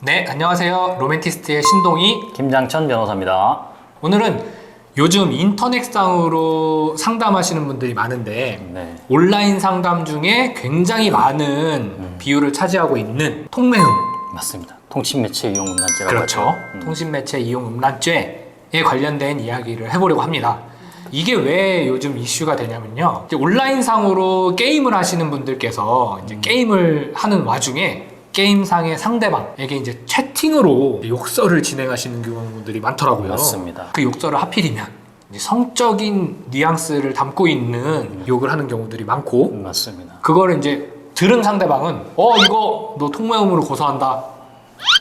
네, 안녕하세요. 로맨티스트의 신동희, 김장천 변호사입니다. 오늘은 요즘 인터넷상으로 상담하시는 분들이 많은데 네. 온라인 상담 중에 굉장히 많은 비율을 차지하고 있는 통매음, 맞습니다. 통신매체 이용 음란죄라고 그렇죠. 하죠. 통신매체 이용 음란죄에 관련된 이야기를 해보려고 합니다. 이게 왜 요즘 이슈가 되냐면요. 이제 온라인상으로 게임을 하시는 분들께서 이제 게임을 하는 와중에 게임상의 상대방에게 이제 채팅으로 욕설을 진행하시는 경우들이 많더라고요. 맞습니다. 그 욕설을 하필이면 이제 성적인 뉘앙스를 담고 있는 욕을 하는 경우들이 많고, 맞습니다. 그거를 이제 들은 상대방은 이거 너 통매음으로 고소한다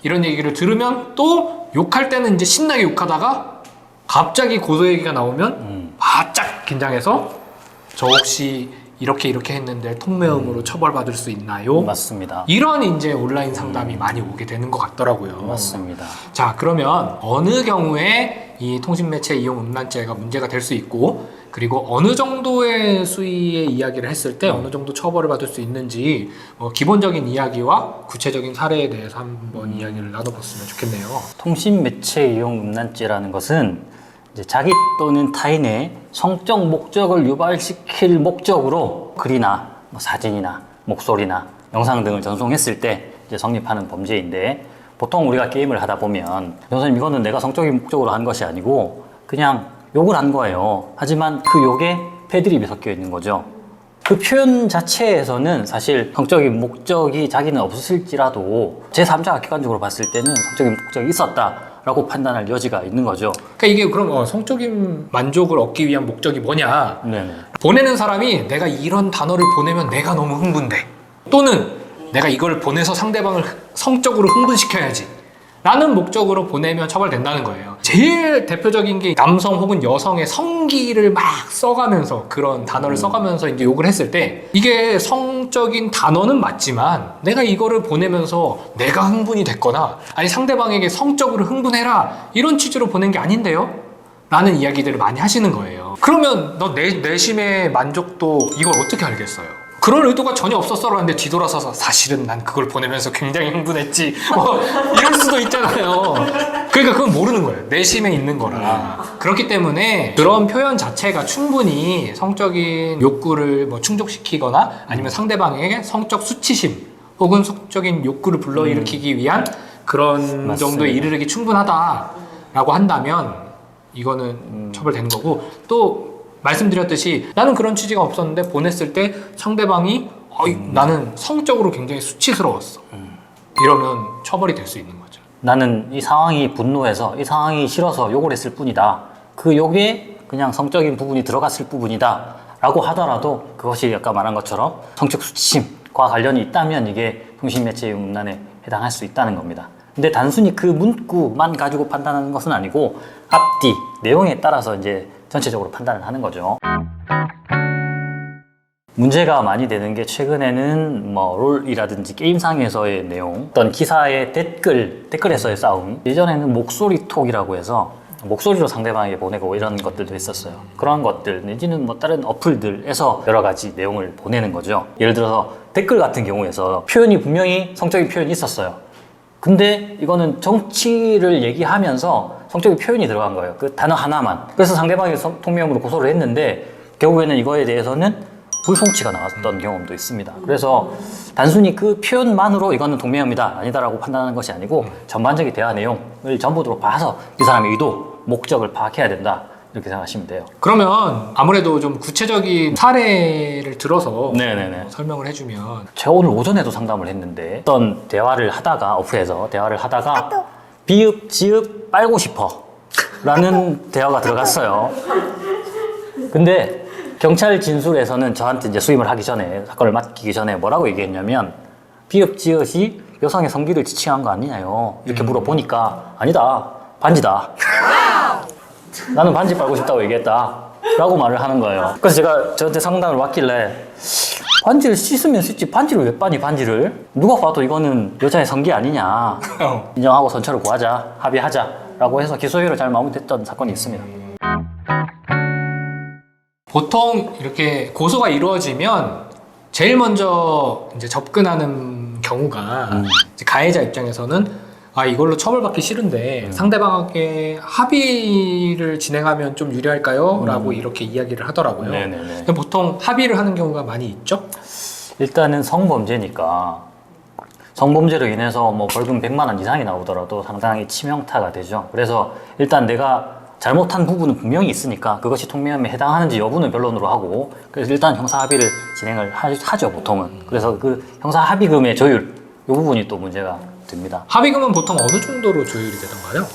이런 얘기를 들으면 또 욕할 때는 이제 신나게 욕하다가 갑자기 고소 얘기가 나오면 바짝 긴장해서 저 혹시 이렇게 했는데 통매음으로 처벌받을 수 있나요? 맞습니다. 이런 이제 온라인 상담이 많이 오게 되는 것 같더라고요. 맞습니다. 자, 그러면 어느 경우에 이 통신매체 이용 음란죄가 문제가 될 수 있고, 그리고 어느 정도의 수위의 이야기를 했을 때 어느 정도 처벌을 받을 수 있는지 기본적인 이야기와 구체적인 사례에 대해서 한번 이야기를 나눠봤으면 좋겠네요. 통신매체 이용 음란죄라는 것은 이제 자기 또는 타인의 성적 목적을 유발시킬 목적으로 글이나 사진이나 목소리나 영상 등을 전송했을 때 이제 성립하는 범죄인데, 보통 우리가 게임을 하다 보면 변호사님 이거는 내가 성적인 목적으로 한 것이 아니고 그냥 욕을 한 거예요. 하지만 그 욕에 패드립이 섞여 있는 거죠. 그 표현 자체에서는 사실 성적인 목적이 자기는 없을지라도 제3자가 객관적으로 봤을 때는 성적인 목적이 있었다라고 판단할 여지가 있는 거죠. 그러니까 이게 그럼 성적인 만족을 얻기 위한 목적이 뭐냐? 네네. 보내는 사람이 내가 이런 단어를 보내면 내가 너무 흥분돼, 또는 내가 이걸 보내서 상대방을 성적으로 흥분시켜야지 라는 목적으로 보내면 처벌된다는 거예요. 제일 대표적인 게 남성 혹은 여성의 성기를 막 써가면서, 그런 단어를 써가면서 이제 욕을 했을 때, 이게 성적인 단어는 맞지만 내가 이거를 보내면서 내가 흥분이 됐거나 아니 상대방에게 성적으로 흥분해라 이런 취지로 보낸 게 아닌데요? 라는 이야기들을 많이 하시는 거예요. 그러면 너 내심의 만족도 이걸 어떻게 알겠어요? 그런 의도가 전혀 없었어라는데 뒤돌아서서 사실은 난 그걸 보내면서 굉장히 흥분했지 이럴 수도 있잖아요. 그러니까 그건 모르는 거예요. 내심에 있는 거라. 그렇기 때문에 그런 표현 자체가 충분히 성적인 욕구를 충족시키거나 아니면 상대방에게 성적 수치심 혹은 성적인 욕구를 불러일으키기 위한 그런 맞습니다. 정도에 이르르기 충분하다라고 한다면 이거는 처벌되는 거고, 또 말씀드렸듯이 나는 그런 취지가 없었는데 보냈을 때 상대방이 나는 성적으로 굉장히 수치스러웠어 이러면 처벌이 될 수 있는 거죠. 나는 이 상황이 분노해서 이 상황이 싫어서 욕을 했을 뿐이다. 그 욕에 그냥 성적인 부분이 들어갔을 부분이다 라고 하더라도 그것이 아까 말한 것처럼 성적 수치심과 관련이 있다면 이게 통신매체 이용 음란에 해당할 수 있다는 겁니다. 근데 단순히 그 문구만 가지고 판단하는 것은 아니고 앞뒤, 내용에 따라서 이제 전체적으로 판단을 하는 거죠. 문제가 많이 되는 게 최근에는 롤이라든지 게임상에서의 내용, 어떤 기사의 댓글에서의 싸움, 예전에는 목소리 톡이라고 해서 목소리로 상대방에게 보내고 이런 것들도 있었어요. 그런 것들 내지는 다른 어플들에서 여러 가지 내용을 보내는 거죠. 예를 들어서 댓글 같은 경우에서 표현이 분명히 성적인 표현이 있었어요. 근데 이거는 정치를 얘기하면서 성적인 표현이 들어간 거예요. 그 단어 하나만. 그래서 상대방이 통매음으로 고소를 했는데 결국에는 이거에 대해서는 불송치가 나왔던 경험도 있습니다. 그래서 단순히 그 표현만으로 이거는 통매음이다 아니다라고 판단하는 것이 아니고 전반적인 대화 내용을 전부로 봐서 이 사람의 의도, 목적을 파악해야 된다 이렇게 생각하시면 돼요. 그러면 아무래도 좀 구체적인 사례를 들어서 네네네. 설명을 해주면. 제가 오늘 오전에도 상담을 했는데 어떤 대화를 하다가 어플에서 대화를 하다가 비읍, 지읍 빨고 싶어 라는 대화가 들어갔어요. 근데 경찰 진술에서는 저한테 이제 수임을 하기 전에, 사건을 맡기기 전에 뭐라고 얘기했냐면 비읍, 지읒이 여성의 성기를 지칭한 거 아니냐요 이렇게 물어보니까 아니다, 반지다. 나는 반지 빨고 싶다고 얘기했다 라고 말을 하는 거예요. 그래서 제가 저한테 상담을 맡길래 반지를 씻으면 씻지 반지를 왜 빠니, 반지를? 누가 봐도 이거는 여자의 성기 아니냐, 인정하고 선처를 구하자, 합의하자 라고 해서 기소유예로 잘 마무리됐던 사건이 있습니다. 보통 이렇게 고소가 이루어지면 제일 먼저 이제 접근하는 경우가 이제 가해자 입장에서는 아 이걸로 처벌받기 싫은데 상대방에게 합의를 진행하면 좀 유리할까요? 라고 이렇게 이야기를 하더라고요. 네네네. 근데 보통 합의를 하는 경우가 많이 있죠? 일단은 성범죄니까 성범죄로 인해서 뭐 벌금 100만 원 이상이 나오더라도 상당히 치명타가 되죠. 그래서 일단 내가 잘못한 부분은 분명히 있으니까 그것이 통면에 해당하는지 여부는 변론으로 하고, 그래서 일단 형사 합의를 진행을 하죠 보통은. 그래서 그 형사 합의금의 조율 이 부분이 또 문제가 됩니다. 합의금은 보통 어느 정도로 조율이 되던가요?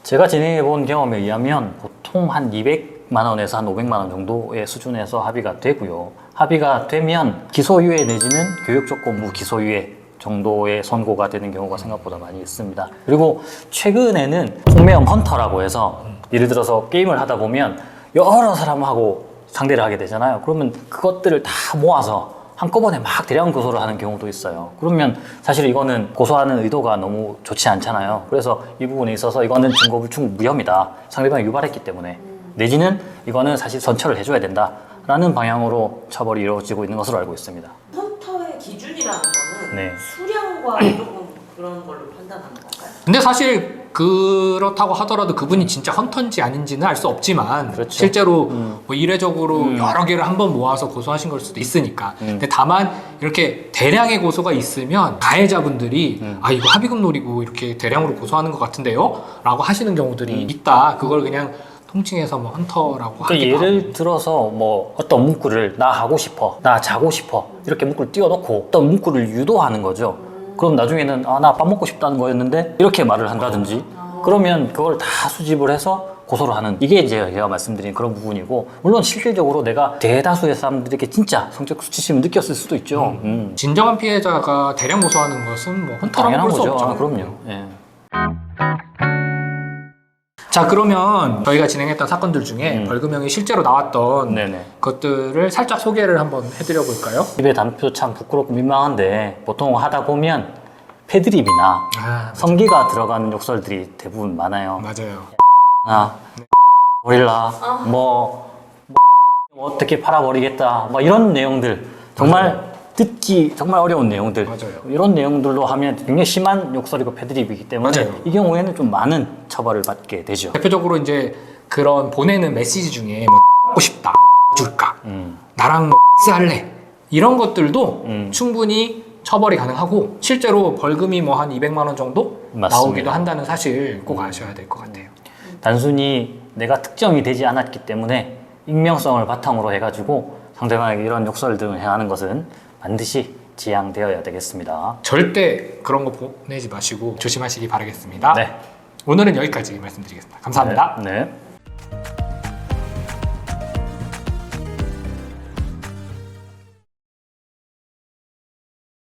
제가 진행해 본 경험에 의하면 보통 한 200만 원에서 한 500만 원 정도의 수준에서 합의가 되고요. 합의가 되면 기소유예 내지는 교육조건 무기소유예 정도의 선고가 되는 경우가 생각보다 많이 있습니다. 그리고 최근에는 통매염 헌터라고 해서 예를 들어서 게임을 하다 보면 여러 사람하고 상대를 하게 되잖아요. 그러면 그것들을 다 모아서 한꺼번에 막 대량 고소를 하는 경우도 있어요. 그러면 사실 이거는 고소하는 의도가 너무 좋지 않잖아요. 그래서 이 부분에 있어서 이거는 증거불충 무혐의다. 상대방이 유발했기 때문에. 내지는 이거는 사실 선처를 해줘야 된다라는 방향으로 처벌이 이루어지고 있는 것으로 알고 있습니다. 헌터의 기준이라는 거는 네. 수량과 조금 그런 걸로 판단하는 건가요? 근데 사실 그렇다고 하더라도 그분이 진짜 헌터인지 아닌지는 알 수 없지만 그렇죠. 실제로 뭐 이례적으로 여러 개를 한번 모아서 고소하신 걸 수도 있으니까. 근데 다만 이렇게 대량의 고소가 있으면 가해자분들이 아 이거 합의금 노리고 이렇게 대량으로 고소하는 것 같은데요? 라고 하시는 경우들이 있다. 그걸 그냥 통칭해서 뭐 헌터라고 그러니까 하기도 하고. 예를 들어서 뭐 어떤 문구를 나 하고 싶어, 나 자고 싶어 이렇게 문구를 띄워놓고 어떤 문구를 유도하는 거죠. 그럼 나중에는 아 나 밥 먹고 싶다는 거였는데 이렇게 말을 한다든지 그러면 그걸 다 수집을 해서 고소를 하는, 이게 이제 제가 말씀드린 그런 부분이고, 물론 실질적으로 내가 대다수의 사람들에게 진짜 성적 수치심을 느꼈을 수도 있죠. 진정한 피해자가 대량 고소하는 것은 뭐 헌터라고 당연한 볼 수 거죠. 없죠. 아, 그럼요. 예. 자 그러면 저희가 진행했던 사건들 중에 벌금형이 실제로 나왔던 네네. 것들을 살짝 소개를 한번 해드려 볼까요? 입에 담표 참 부끄럽고 민망한데 보통 하다 보면 패드립이나 아 성기가 들어가는 욕설들이 대부분 많아요. 맞아요. 아, 고릴라, 뭐 어떻게 팔아버리겠다, 뭐 이런 내용들, 정말 듣기 정말 어려운 내용들, 맞아요. 이런 내용들로 하면 굉장히 심한 욕설이고 패드립이기 때문에 맞아요. 이 경우에는 좀 많은 처벌을 받게 되죠. 대표적으로 이제 그런 보내는 메시지 중에 뭐 먹고 싶다, 줄까, 나랑 뭐 할래 이런 것들도 충분히 처벌이 가능하고 실제로 벌금이 뭐 한 200만 원 정도 맞습니다. 나오기도 한다는 사실 꼭 아셔야 될 것 같아요. 단순히 내가 특정이 되지 않았기 때문에 익명성을 바탕으로 해가지고 상대방에게 이런 욕설 등을 해하는 것은 반드시 지양되어야 되겠습니다. 절대 그런 거 보내지 마시고 조심하시기 바라겠습니다. 네. 오늘은 여기까지 말씀드리겠습니다. 감사합니다. 네.